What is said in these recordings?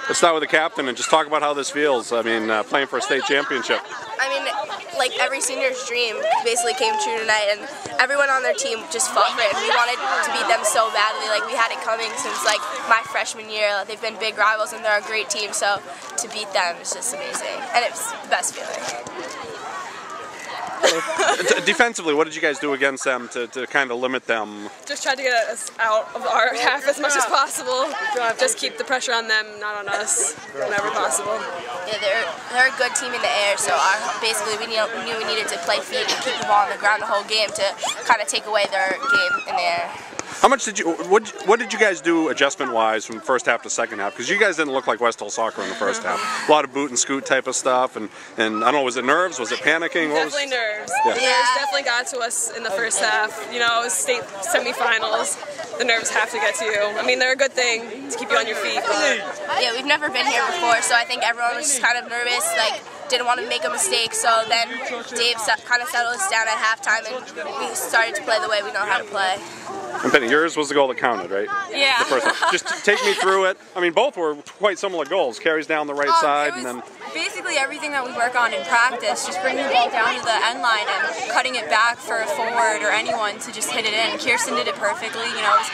Let's start with the captain and just talk about how this feels. I mean, playing for a state championship. I mean, like every senior's dream basically came true tonight, and everyone on their team just fought for it. And we wanted to beat them so badly. Like, we had it coming since like my freshman year. They've been big rivals, and they're a great team. So to beat them is just amazing, and it's the best feeling. Defensively, what did you guys do against them to kind of limit them? Just tried to get us out of our half as much as possible. Just keep the pressure on them, not on us, whenever possible. Yeah, they're a good team in the air, so basically we knew we needed to play feet and keep the ball on the ground the whole game to kind of take away their game in the air. How much did you? What did you guys do adjustment-wise from first half to second half? Because you guys didn't look like Westhill soccer in the first half. A lot of boot and scoot type of stuff, and I don't know, was it nerves? Was it panicking? Definitely nerves. Yeah. The nerves definitely got to us in the first half. You know, it was state semifinals. The nerves have to get to you. I mean, they're a good thing to keep you on your feet. But yeah, we've never been here before, so I think everyone was just kind of nervous, like didn't want to make a mistake. So then Dave kind of settled us down at halftime, and we started to play the way we know how to play. And Penny, yours was the goal that counted, right? Yeah. The first one. Just take me through it. I mean, both were quite similar goals. Carries down the right side, and then basically everything that we work on in practice, just bringing the ball down to the end line and cutting it back for a forward or anyone to just hit it in. Kirsten did it perfectly. You know, it was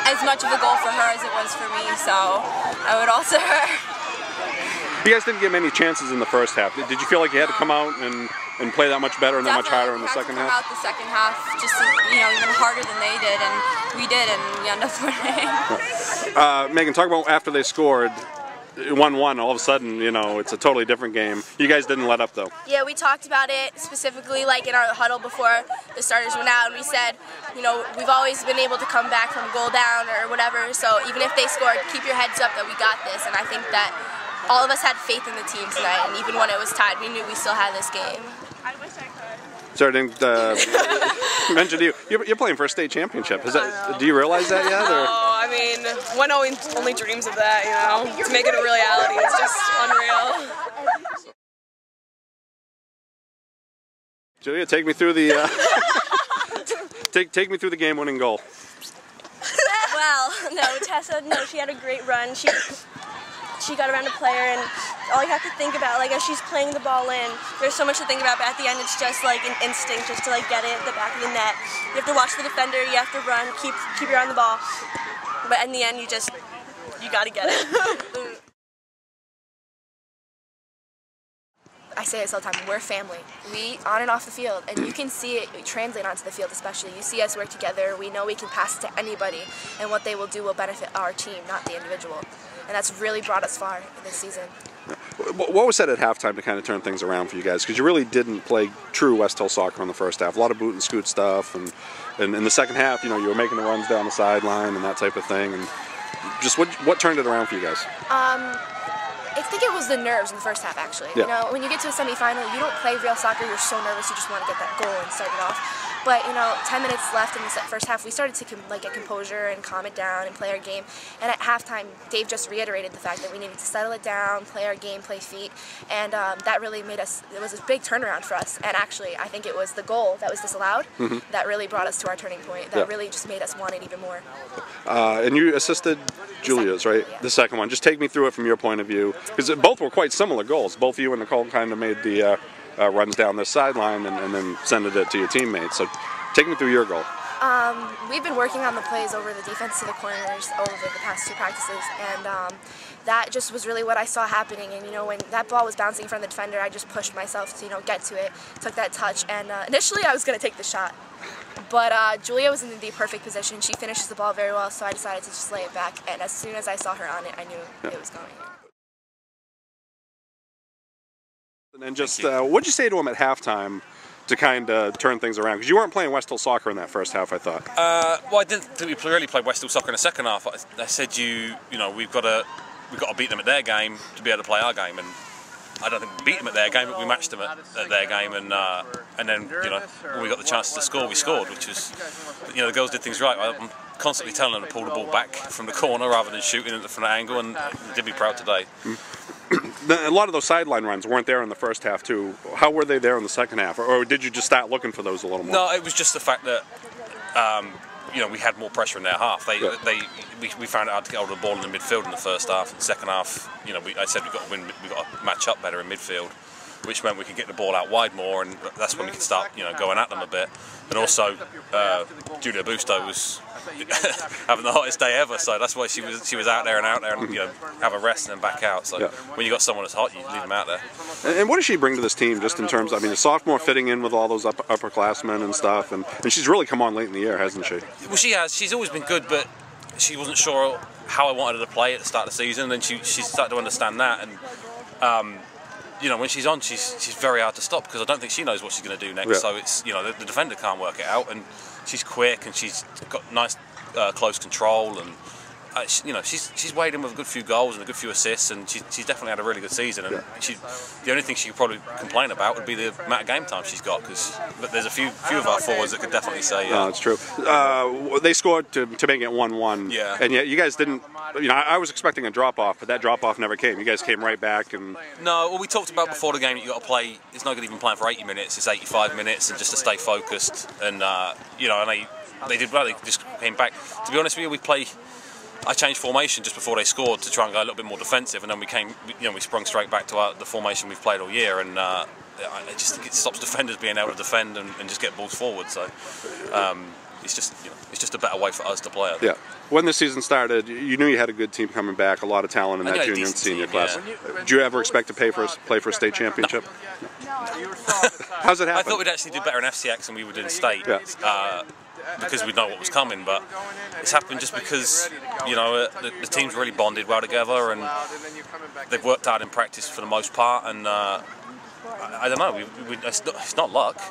as much of a goal for her as it was for me, so I would also her. You guys didn't get many chances in the first half. Did you feel like you had to come out and play that much better and that much harder in the second half? Out the second half, just even harder than they did, and we did, and we ended up winning. Megan, talk about after they scored. 1-1, all of a sudden, it's a totally different game. You guys didn't let up, though. Yeah, we talked about it specifically, like in our huddle before the starters went out, and we said, we've always been able to come back from goal down or whatever, so even if they scored, keep your heads up that we got this, and I think that all of us had faith in the team tonight, and even when it was tied, we knew we still had this game. I wish I could. So I didn't mention to you, you're playing for a state championship. Do you realize that yet? Or? Oh, I mean, one only dreams of that, To make it a reality, it's just unreal. Julia, take me through the take me through the game-winning goal. Well, Tessa, she had a great run. She got around a player, and all you have to think about, as she's playing the ball in, there's so much to think about, but at the end it's just like an instinct just to get it at the back of the net. You have to watch the defender, you have to run, keep your eye on the ball, but in the end you got to get it. I say this all the time, we're family. We, on and off the field, and you can see it translate onto the field especially. You see us work together, we know we can pass it to anybody, and what they will do will benefit our team, not the individual. And that's really brought us far this season. What was said at halftime to kind of turn things around for you guys? Because you really didn't play true Westhill soccer in the first half. A lot of boot and scoot stuff, and in the second half, you were making the runs down the sideline and that type of thing. And just what turned it around for you guys? I think it was the nerves in the first half, actually. Yeah. When you get to a semifinal, you don't play real soccer, you're so nervous, you just want to get that goal and start it off. But, 10 minutes left in the first half, we started to get composure and calm it down and play our game. And at halftime, Dave just reiterated the fact that we needed to settle it down, play our game, play feet. And that really made us, it was a big turnaround for us. And actually, I think it was the goal that was disallowed that really brought us to our turning point, that really just made us want it even more. And you assisted Julia's, right? Yeah. The second one. Just take me through it from your point of view. Because both were quite similar goals. Both you and Nicole kind of made the runs down the sideline and then send it to your teammates. So take me through your goal. We've been working on the plays over the defense to the corners over the past 2 practices, and that just was really what I saw happening. And when that ball was bouncing in front of the defender, I just pushed myself to get to it, took that touch, and initially I was going to take the shot. But Julia was in the perfect position. She finishes the ball very well, so I decided to just lay it back, and as soon as I saw her on it, I knew it was going. And just, what'd you say to him at halftime to kind of turn things around? Because you weren't playing Westhill soccer in that first half, I thought. Well, I didn't think we really played Westhill soccer in the second half. I said, we've got to beat them at their game to be able to play our game, and I don't think we beat them at their game, but we matched them at their game, and then when we got the chance to score, we scored, which was, the girls did things right. I'm constantly telling them to pull the ball back from the corner rather than shooting it from an angle, and they did me proud today. A lot of those sideline runs weren't there in the first half too. How were they there in the second half, or did you just start looking for those a little more? No, it was just the fact that you know, we had more pressure in their half. We found it hard to get hold of the ball in the midfield in the first half. In the second half, you know, I said we've got to match up better in midfield, which meant we could get the ball out wide more, and that's when we could start, you know, going at them a bit. And also, Julia Busto was having the hottest day ever, so that's why she was out there and you know, have a rest and then back out. So when you got someone that's hot, you leave them out there. And what does she bring to this team, just in terms of, I mean, a sophomore fitting in with all those upperclassmen and stuff, and she's really come on late in the year, hasn't she? Well, she has. She's always been good, but she wasn't sure how I wanted her to play at the start of the season, and then she started to understand that, and you know, when she's on, she's very hard to stop, because I don't think she knows what she's going to do next. So it's, you know, the defender can't work it out, and she's quick, and she's got nice close control, and you know, she's weighed in with a good few goals and a good few assists, and she's definitely had a really good season. And the only thing she could probably complain about would be the amount of game time she's got, because there's a few of our forwards that could definitely say. No, it's true. They scored to make it 1-1. Yeah. And yet you guys didn't. You know, I was expecting a drop off, but that drop off never came. You guys came right back. And no, well, we talked about before the game that you got to play. It's not good even playing for 80 minutes. It's 85 minutes, and just to stay focused. And you know, and they did well. They just came back. To be honest with you, I changed formation just before they scored to try and go a little bit more defensive, and then we sprung straight back to the formation we've played all year, and I just think it stops defenders being able to defend and just get balls forward. So it's just a better way for us to play it. Yeah. When the season started, you knew you had a good team coming back, a lot of talent in that junior and senior class. Yeah. Did you ever expect to play for a state championship? No. How's it happen? I thought we'd actually do better in FCX than we would in state. Yeah. Because we know what was coming, but it's happened just because, you know, the team's really bonded well together, and they've worked hard in practice for the most part, and I don't know, it's not luck.